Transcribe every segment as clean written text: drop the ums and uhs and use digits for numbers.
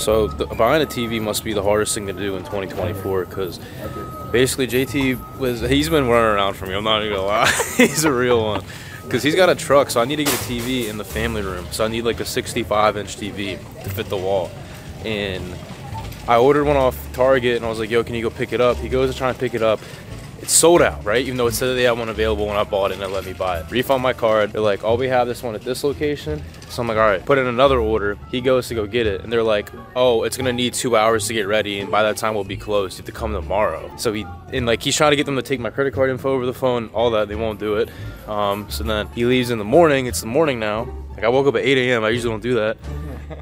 So buying a TV must be the hardest thing to do in 2024 because basically he's been running around for me. I'm not even gonna lie. He's a real one. Because he's got a truck, so I need to get a TV in the family room. So I need like a 65-inch TV to fit the wall. And I ordered one off Target and I was like, yo, can you go pick it up? He goes to try and pick it up. It's sold out, right? Even though it said they had one available when I bought it and they let me buy it. Refund my card. They're like, oh, we have this one at this location. So I'm like, all right, put in another order. He goes to go get it. And they're like, oh, it's gonna need 2 hours to get ready. And by that time we'll be closed. You have to come tomorrow. So he's trying to get them to take my credit card info over the phone, all that. They won't do it. So then he leaves in the morning. It's the morning now. Like I woke up at 8 a.m. I usually don't do that.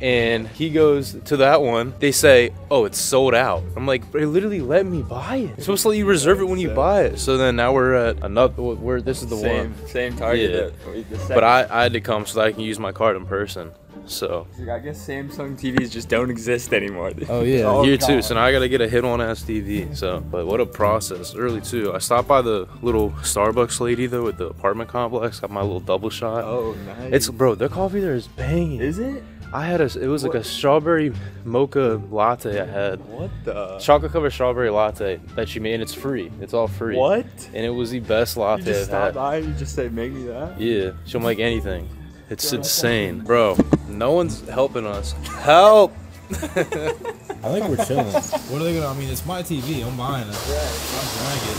And he goes to that one. They say, oh, it's sold out. I'm like, they literally let me buy it. It's supposed to let you reserve it when you buy it. So then now we're at another, this is the one. Same Target. Yeah. But I had to come so that I can use my card in person. So I guess Samsung TVs just don't exist anymore. Oh yeah, here too. So now I gotta get a hit-on-ass TV. So, but what a process. Early too. I stopped by the little Starbucks lady though at the apartment complex. Got my little double shot. Oh nice. Bro, their coffee there is banging. Is it? It was like a strawberry mocha latte I had. What the? Chocolate covered strawberry latte that she made, and it's free. It's all free. What? And it was the best latte You just I've stopped had. by and you just say, make me that? Yeah, she'll make anything. It's insane. Bro, no one's helping us. Help! I think we're chilling. What are they gonna, I mean, it's my TV, I'm buying it. I'm buying it.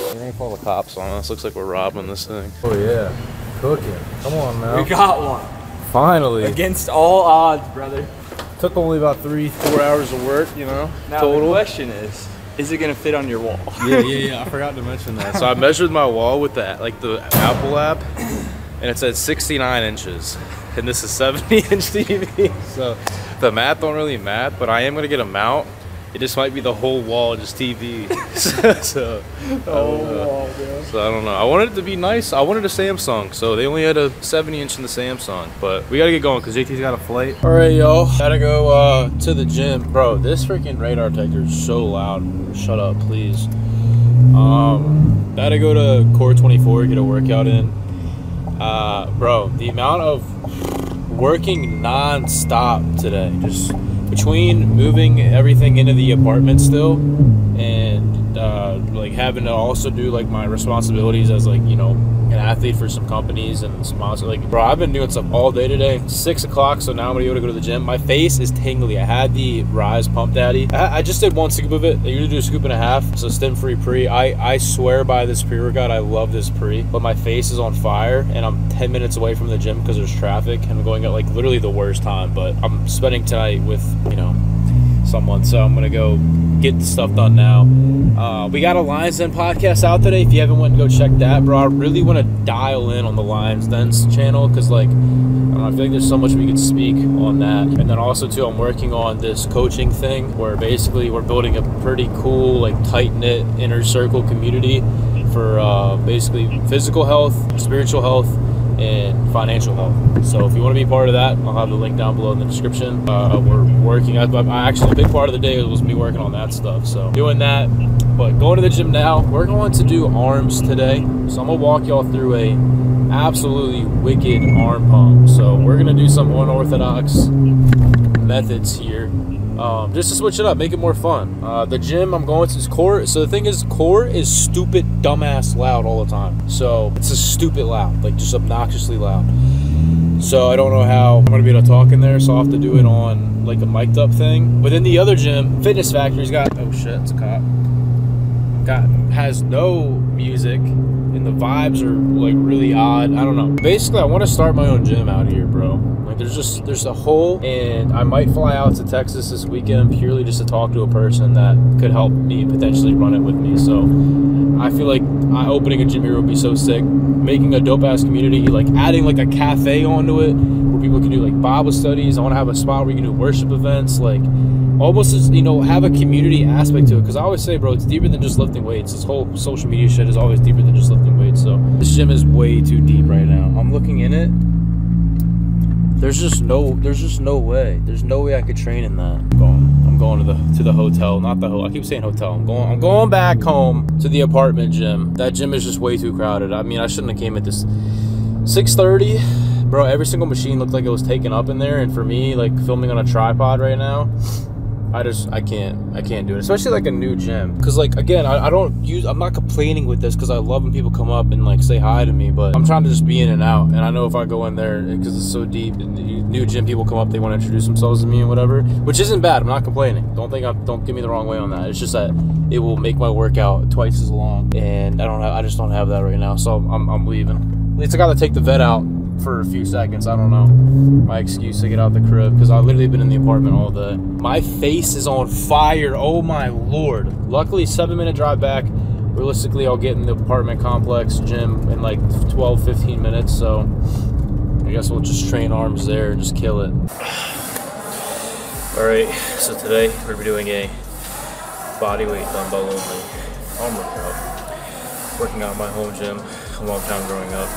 We're gonna call the cops on us. Looks like we're robbing this thing. Oh yeah, cooking. Come on now. We got one. Finally. Against all odds, brother. Took only about 3-4 hours of work, you know, now, total. the question is it gonna fit on your wall? Yeah. I forgot to mention that. So I measured my wall with that, like the Apple app, and it said 69 inches. And this is 70-inch TV. So the math don't really math, but I am gonna get a mount. It just might be the whole wall, just TV. So I don't know. I wanted it to be nice. I wanted a Samsung, so they only had a 70-inch in the Samsung. But we gotta get going because JT's got a flight. All right, y'all. Gotta go to the gym, bro. This freaking radar detector is so loud. Shut up, please. Gotta go to Core 24, get a workout in. Bro, the amount of working non-stop today, just between moving everything into the apartment still and like having to also do like my responsibilities as like, you know, an athlete for some companies and sponsor. Like, bro, I've been doing stuff all day today. 6 o'clock, so now I'm gonna be able to go to the gym. My face is tingly. I had the Rise Pump Daddy. I just did 1 scoop of it. They usually do a scoop and a half, so stim-free pre. I swear by this pre-workout. I love this pre, but my face is on fire and I'm 10 minutes away from the gym because there's traffic and I'm going at like literally the worst time, but I'm spending tonight with, you know, someone, so I'm gonna go get the stuff done now. We got a Lions Den podcast out today. If you haven't went, go check that, bro. I really want to dial in on the Lions Den's channel because, like, I don't know, I feel like there's so much we could speak on that. And then also too, I'm working on this coaching thing where basically we're building a pretty cool, like, tight-knit inner circle community for basically physical health, spiritual health, and financial health. So if you want to be part of that, I'll have the link down below in the description. We're working. I actually, a big part of the day was me working on that stuff. So doing that, but going to the gym now. We're going to do arms today. So I'm gonna walk y'all through a absolutely wicked arm pump. So we're gonna do some unorthodox methods here. Just to switch it up, make it more fun. The gym I'm going to is Core. So the thing is, Core is stupid, dumbass loud all the time. So it's a stupid loud, like just obnoxiously loud. So I don't know how I'm gonna be able to talk in there, so I'll have to do it on like a mic'd up thing. But in the other gym, Fitness Factory's got, oh shit, it's a cop. Has no music, and the vibes are like really odd. I don't know. Basically, I want to start my own gym out here, bro. Like there's a hole, and I might fly out to Texas this weekend purely just to talk to a person that could help me potentially run it with me. So I feel like opening a gym here would be so sick. Making a dope ass community, like adding like a cafe onto it where people can do like Bible studies. I want to have a spot where you can do worship events, like almost as, you know, have a community aspect to it. Because I always say, bro, it's deeper than just lifting weights. This whole social media shit is always deeper than just lifting weights. So this gym is way too deep right now. I'm looking in it. There's just no way. There's no way I could train in that. I'm going to the hotel, not the I keep saying hotel. I'm going back home to the apartment gym. That gym is just way too crowded. I mean, I shouldn't have came at this 6:30, bro, every single machine looked like it was taken up in there. And for me, like filming on a tripod right now, I can't do it, especially like a new gym. Because like, again, I'm not complaining with this because I love when people come up and like say hi to me, but I'm trying to just be in and out. And I know if I go in there, because it's so deep, and new gym people come up, they want to introduce themselves to me and whatever, which isn't bad. I'm not complaining. Don't get me the wrong way on that. It's just that it will make my workout twice as long, and I just don't have that right now. So I'm leaving. At least I got to take the vet out for a few seconds. I don't know, my excuse to get out the crib, because I've literally been in the apartment all day. My face is on fire. Oh my lord. Luckily 7-minute drive back. Realistically, I'll get in the apartment complex gym in like 12-15 minutes, so I guess we'll just train arms there and just kill it. Alright, so today we're gonna be doing a bodyweight dumbbell only arm workout. Working out in my home gym a long time growing up.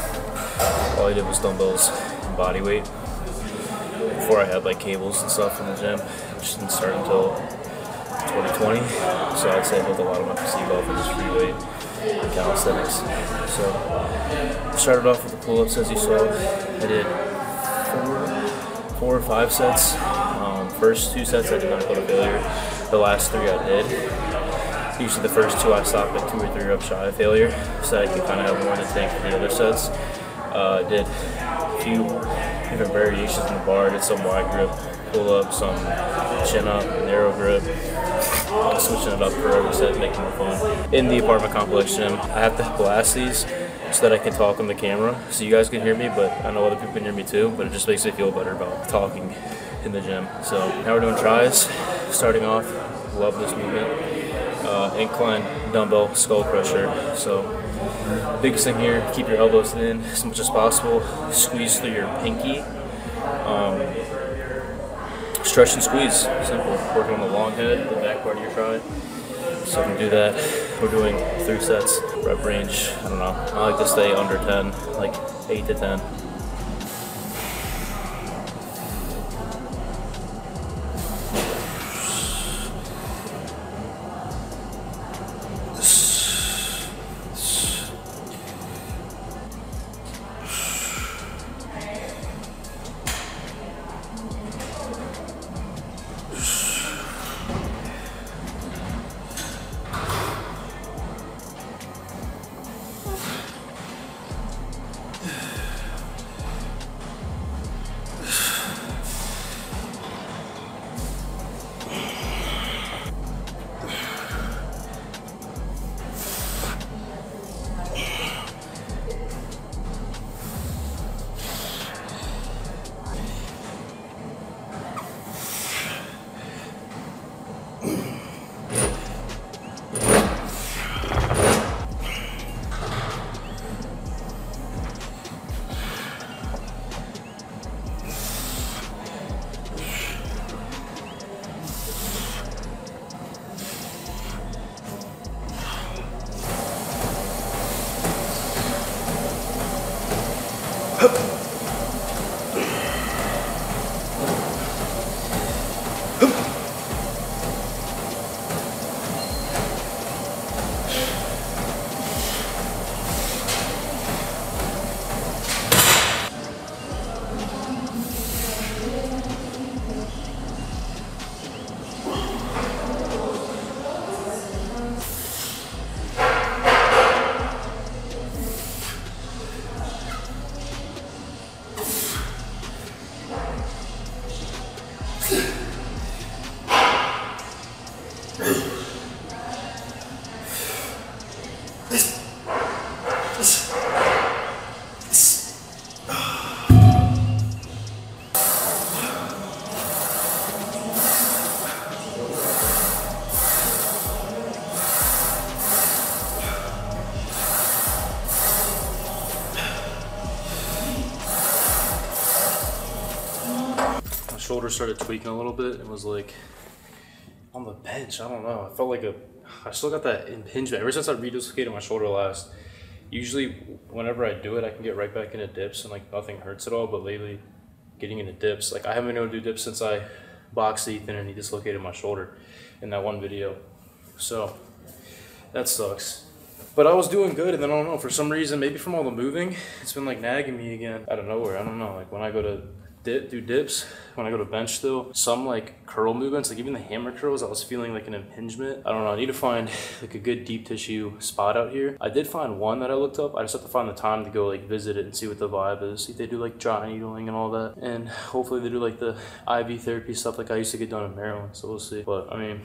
All I did was dumbbells and body weight. Before I had like cables and stuff in the gym, which didn't start until 2020. So I'd say I built a lot of my physique off of just free weight and calisthenics. So I started off with the pull-ups, as you saw. I did four or five sets. First 2 sets I did not go to failure. The last 3 I did. Usually the first 2 I stopped at 2 or 3 reps shy of failure, so I could kind of have more in the tank for the other sets. Did a few different variations in the bar. Did some wide grip pull-up, some chin up, narrow grip, switching it up for every set, making it more fun. In the apartment complex gym, I have to blast these so that I can talk on the camera, so you guys can hear me, but I know other people can hear me too, but it just makes me feel better about talking in the gym. So now we're doing tries. Starting off, love this movement. Incline dumbbell skull crusher. So biggest thing here, keep your elbows in as much as possible. Squeeze through your pinky. Stretch and squeeze, simple. Working on the long head, the back part of your try. So we can do that. We're doing 3 sets. Rep range, I don't know. I like to stay under 10, like 8 to 10. Shoulder started tweaking a little bit and was like on the bench. I don't know. I felt like I still got that impingement ever since I redislocated my shoulder last. Usually, whenever I do it, I can get right back into dips and like nothing hurts at all. But lately, getting into dips, like I haven't been able to do dips since I boxed Ethan and he dislocated my shoulder in that one video. So that sucks. But I was doing good, and then I don't know, for some reason, maybe from all the moving, it's been like nagging me again out of nowhere. I don't know, like when I go to do dips, when I go to bench still, some like curl movements, like even the hammer curls, I was feeling like an impingement. I don't know, I need to find like a good deep tissue spot out here. I did find one that I looked up. I just have to find the time to go like visit it and see what the vibe is. See if they do like dry needling and all that. And hopefully they do like the IV therapy stuff like I used to get done in Maryland, so we'll see. But I mean,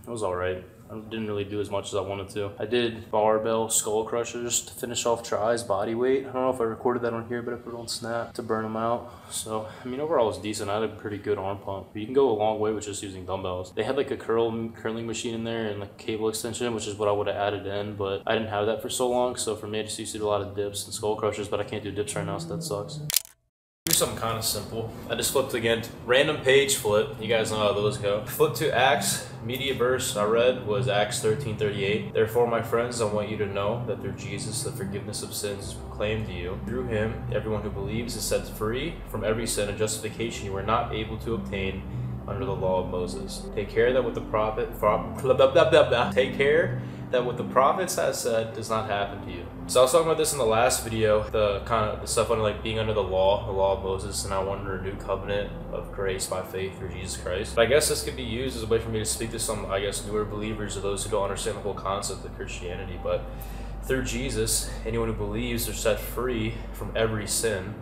it was all right. I didn't really do as much as I wanted to. I did barbell skull crushers to finish off tries, body weight. I don't know if I recorded that on here, but I put it on Snap to burn them out. So, I mean, overall it was decent. I had a pretty good arm pump. But you can go a long way with just using dumbbells. They had like a curling machine in there and like cable extension, which is what I would have added in, but I didn't have that for so long. So for me, I just used to do a lot of dips and skull crushers, but I can't do dips right now, so that sucks. Here's something kind of simple. I just flipped again. Random page flip. You guys know how those go. Flip to Acts. Media verse I read was Acts 13:38. Therefore, my friends, I want you to know that through Jesus, the forgiveness of sins is proclaimed to you. Through him, everyone who believes is set free from every sin and justification you were not able to obtain under the law of Moses. Take care that what the prophets has said does not happen to you. So I was talking about this in the last video, the stuff under like being under the law of Moses, and now under a new covenant of grace by faith through Jesus Christ. But I guess this could be used as a way for me to speak to some, I guess, newer believers or those who don't understand the whole concept of Christianity. But through Jesus, anyone who believes are set free from every sin.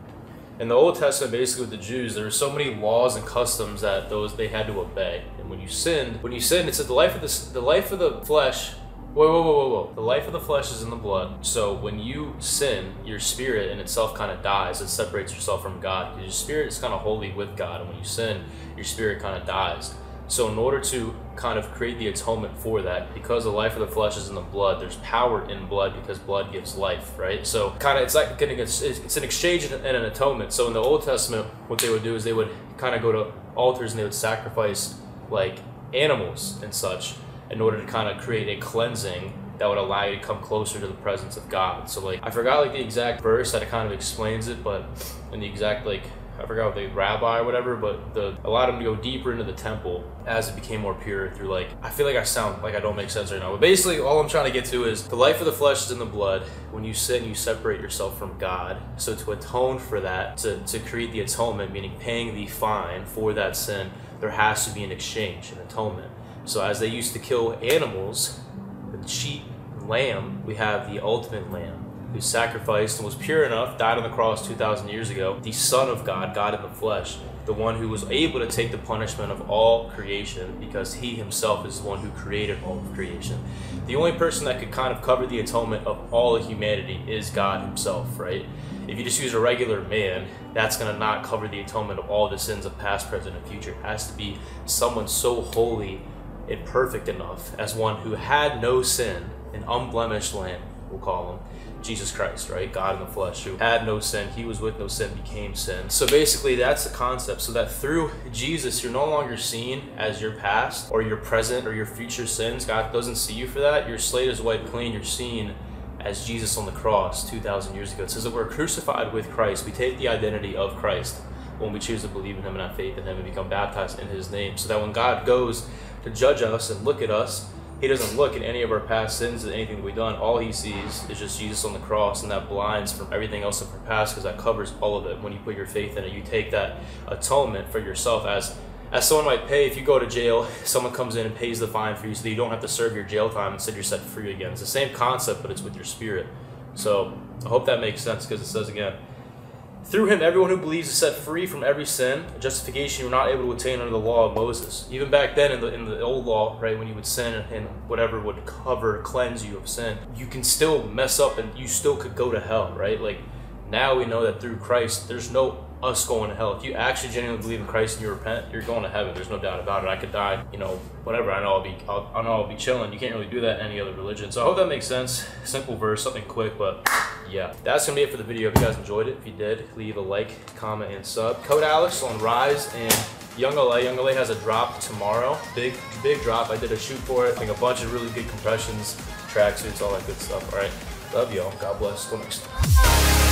In the Old Testament, basically with the Jews, there were so many laws and customs that they had to obey. And when you sinned, it said the life of the flesh. Whoa. The life of the flesh is in the blood. So when you sin, your spirit in itself kind of dies. It separates yourself from God. Your spirit is kind of holy with God. And when you sin, your spirit kind of dies. So in order to kind of create the atonement for that, because the life of the flesh is in the blood, there's power in blood because blood gives life, right? So kind of it's an exchange and an atonement. So in the Old Testament, what they would do is they would kind of go to altars and they would sacrifice like animals and such in order to kind of create a cleansing that would allow you to come closer to the presence of God. So like, I forgot like the exact verse that it kind of explains it, but in the exact like, I forgot what the rabbi or whatever, but allowed him to go deeper into the temple as it became more pure through like, I feel like I sound like I don't make sense right now, but basically all I'm trying to get to is the life of the flesh is in the blood. When you sin, you separate yourself from God. So to atone for that, to create the atonement, meaning paying the fine for that sin, there has to be an exchange, an atonement. So as they used to kill animals, the sheep, lamb, we have the ultimate lamb who sacrificed and was pure enough, died on the cross 2,000 years ago, the Son of God, God in the flesh, the one who was able to take the punishment of all creation because he himself is the one who created all of creation. The only person that could kind of cover the atonement of all of humanity is God himself, right? If you just use a regular man, that's going to not cover the atonement of all the sins of past, present, and future. It has to be someone so holy and perfect enough as one who had no sin, an unblemished lamb, we'll call him, Jesus Christ, right? God in the flesh, who had no sin, he was with no sin, became sin. So basically that's the concept, so that through Jesus, you're no longer seen as your past or your present or your future sins. God doesn't see you for that. Your slate is wiped clean. You're seen as Jesus on the cross 2,000 years ago. It says that we're crucified with Christ. We take the identity of Christ when we choose to believe in him and have faith in him and become baptized in his name, so that when God goes to judge us and look at us, he doesn't look at any of our past sins and anything that we've done. All he sees is just Jesus on the cross, and that blinds from everything else of our past because that covers all of it. When you put your faith in it, you take that atonement for yourself as someone might pay. If you go to jail, someone comes in and pays the fine for you so that you don't have to serve your jail time. Instead, you're set free again. It's the same concept, but it's with your spirit. So I hope that makes sense, because it says again, through him, everyone who believes is set free from every sin, a justification you were not able to attain under the law of Moses. Even back then in the old law, right, when you would sin and whatever would cleanse you of sin, you can still mess up and you still could go to hell, right? Like, now we know that through Christ, there's no us going to hell. If you actually genuinely believe in Christ and you repent, you're going to heaven. There's no doubt about it. I could die, you know, whatever. I know I'll be chilling. You can't really do that in any other religion. So I hope that makes sense. Simple verse, something quick, but yeah. That's gonna be it for the video. If you guys enjoyed it, if you did, leave a like, comment, and sub. Code Alex on Rise and Young LA. Young LA has a drop tomorrow. Big drop. I did a shoot for it. I think a bunch of really good compressions, tracksuits, all that good stuff. All right. Love y'all. God bless. Till next time.